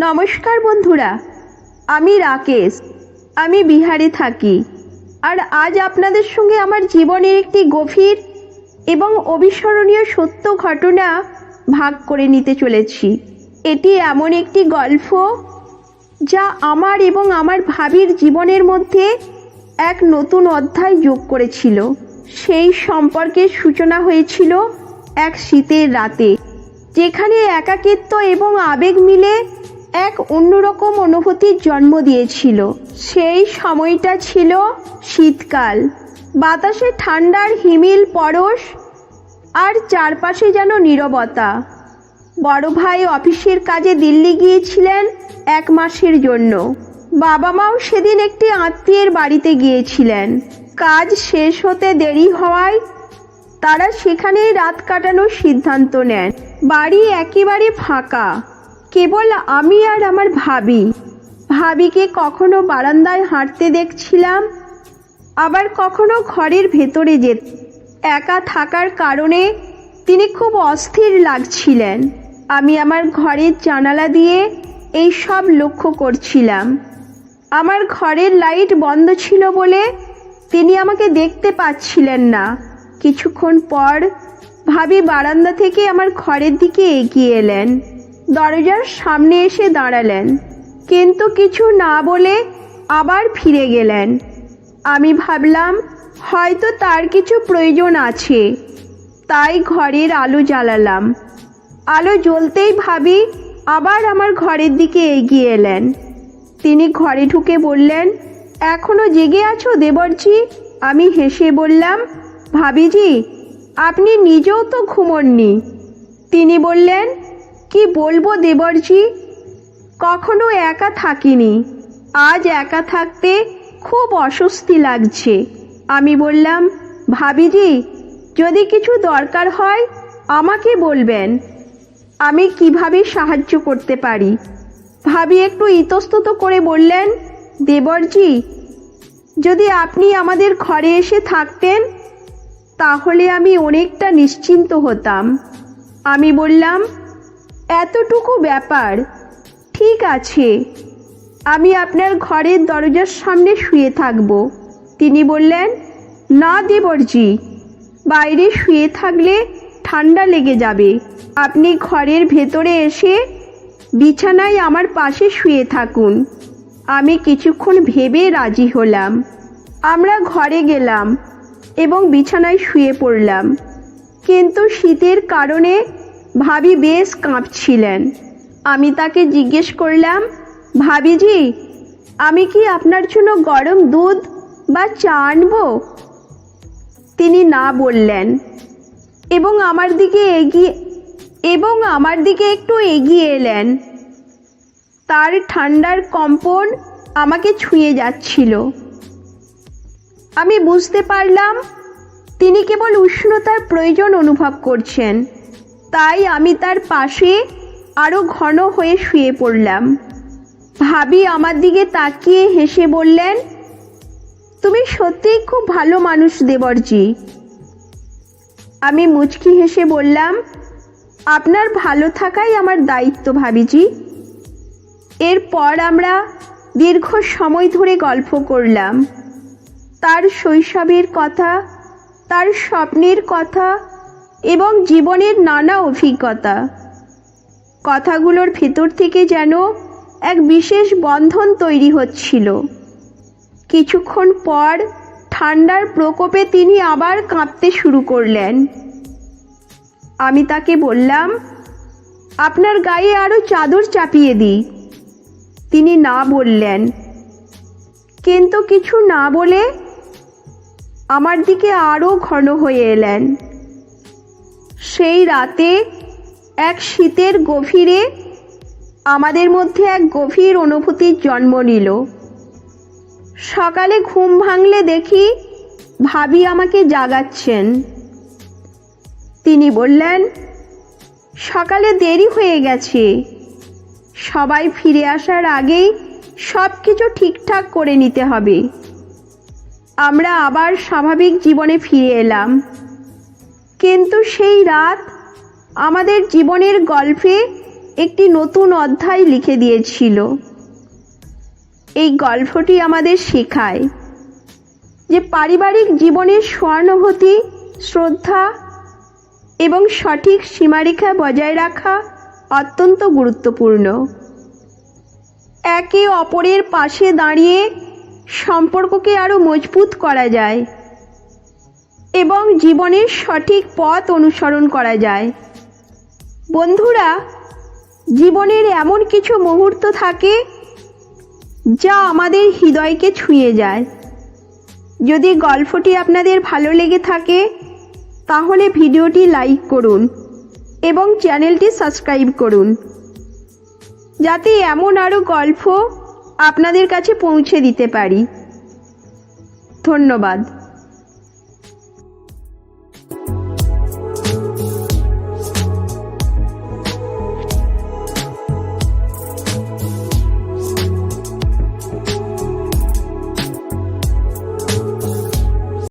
নমস্কার বন্ধুরা, আমি রাকেশ। আমি বিহারে থাকি। আর আজ আপনাদের সঙ্গে আমার জীবনের একটি গভীর এবং অবিস্মরণীয় সত্য ঘটনা ভাগ করে নিতে চলেছি। এটি এমন একটি গল্প যা আমার এবং আমার ভাবির জীবনের মধ্যে এক নতুন অধ্যায় যোগ করেছিল। সেই সম্পর্কের সূচনা হয়েছিল এক শীতের রাতে, যেখানে একাকিত্ব এবং আবেগ মিলে এক অন্যরকম অনুভূতির জন্ম দিয়েছিল। সেই সময়টা ছিল শীতকাল। বাতাসে ঠান্ডার হিমেল পরশ, আর চারপাশে যেন নীরবতা। বড় ভাই অফিসের কাজে দিল্লি গিয়েছিলেন 1 মাসের জন্য। বাবা মাও সেদিন একটি আত্মীয়ের বাড়িতে গিয়েছিলেন। কাজ শেষ হতে দেরি হওয়ায় তারা সেখানেই রাত কাটানোর সিদ্ধান্ত নেন। বাড়ি একেবারে ফাঁকা, কেবল আমি আর আমার ভাবিকে কখনো বারান্দায় হাঁটতে দেখছিলাম, আবার কখনো ঘরের ভেতরে যেত। একা থাকার কারণে তিনি খুব অস্থির লাগছিলেন। আমি আমার ঘরের জানালা দিয়ে এই সব লক্ষ্য করছিলাম। আমার ঘরের লাইট বন্ধ ছিল বলে তিনি আমাকে দেখতে পাচ্ছিলেন না। কিছুক্ষণ পর ভাবি বারান্দা থেকে আমার ঘরের দিকে এগিয়ে এলেন। দরজার সামনে এসে দাঁড়ালেন, কিন্তু কিছু না বলে আবার ফিরে গেলেন। আমি ভাবলাম হয়তো তার কিছু প্রয়োজন আছে, তাই ঘরের আলো জ্বালালাম। আলো জ্বলতেই ভাবি আবার আমার ঘরের দিকে এগিয়ে এলেন। তিনি ঘরে ঢুকে বললেন, এখনো জেগে আছো দেবরজি? আমি হেসে বললাম, ভাবিজি, আপনি নিজেও তো ঘুমোননি। তিনি বললেন, কি বলবো দেবরজি, কখনো একা থাকিনি, আজ একা থাকতে খুব অস্বস্তি লাগছে। আমি বললাম, ভাবিজি, যদি কিছু দরকার হয় আমাকে বলবেন, আমি কিভাবে সাহায্য করতে পারি। ভাবি একটু ইতস্তত করে বললেন, দেবরজি, যদি আপনি আমাদের ঘরে এসে থাকতেন তাহলে আমি অনেকটা নিশ্চিন্ত হতাম। আমি বললাম, এতটুকু ব্যাপার, ঠিক আছে, আমি আপনার ঘরের দরজার সামনে শুয়ে থাকব। তিনি বললেন, না দেবরজি, বাইরে শুয়ে থাকলে ঠান্ডা লেগে যাবে। আপনি ঘরের ভেতরে এসে বিছানায় আমার পাশে শুয়ে থাকুন। আমি কিছুক্ষণ ভেবে রাজি হলাম। আমরা ঘরে গেলাম এবং বিছানায় শুয়ে পড়লাম, কিন্তু শীতের কারণে ভাবি বেশ কাঁপছিলেন। আমি তাকে জিজ্ঞেস করলাম, ভাবিজি, আমি কি আপনার জন্য গরম দুধ বা চা আনবো? তিনি না বললেন এবং আমার দিকে একটু এগিয়ে এলেন। তার ঠান্ডার কম্পন আমাকে ছুঁয়ে যাচ্ছিল। আমি বুঝতে পারলাম তিনি কেবল উষ্ণতার প্রয়োজন অনুভব করছেন। তাই আমি তার পাশে আরো ঘন হয়ে শুয়ে পড়লাম। ভাবি আমার দিকে তাকিয়ে হেসে বললেন, তুমি সত্যিই খুব ভালো মানুষ দেবরজি। আমি মুচকি হেসে বললাম, আপনার ভালো থাকাই আমার দায়িত্ব ভাবিজি। এরপর আমরা দীর্ঘ সময় ধরে গল্প করলাম। তার শৈশবের কথা, তার স্বপ্নের কথা এবং জীবনের নানা অভিজ্ঞতা। কথাগুলোর ভেতর থেকে যেন এক বিশেষ বন্ধন তৈরি হচ্ছিল। কিছুক্ষণ পর ঠান্ডার প্রকোপে তিনি আবার কাঁপতে শুরু করলেন। আমি তাকে বললাম, আপনার গায়ে আরো চাদর চাপিয়ে দিই। তিনি না বললেন, কিন্তু কিছু না বলে আমার দিকে আরো ঘন হয়ে এলেন। সেই রাতে এক শীতের গভীরে আমাদের মধ্যে এক গভীর অনুভূতির জন্ম নিল। সকালে ঘুম ভাঙলে দেখি ভাবি আমাকে জাগাচ্ছেন। তিনি বললেন, সকালে দেরি হয়ে গেছে, সবাই ফিরে আসার আগেই সব কিছু ঠিকঠাক করে নিতে হবে। আমরা আবার স্বাভাবিক জীবনে ফিরে এলাম, কিন্তু সেই রাত আমাদের জীবনের গল্পে একটি নতুন অধ্যায় লিখে দিয়েছিল। এই গল্পটি আমাদের শেখায় যে পারিবারিক জীবনের সহানুভূতি, শ্রদ্ধা এবং সঠিক সীমারেখা বজায় রাখা অত্যন্ত গুরুত্বপূর্ণ। একে অপরের পাশে দাঁড়িয়ে সম্পর্ককে আরও মজবুত করা যায় এবং জীবনের সঠিক পথ অনুসরণ করা যায়। বন্ধুরা, জীবনের এমন কিছু মুহূর্ত থাকে যা আমাদের হৃদয়কে ছুঁয়ে যায়। যদি গল্পটি আপনাদের ভালো লেগে থাকে তাহলে ভিডিওটি লাইক করুন এবং চ্যানেলটি সাবস্ক্রাইব করুন, যাতে এমন আরও গল্প আপনাদের কাছে পৌঁছে দিতে পারি। ধন্যবাদ।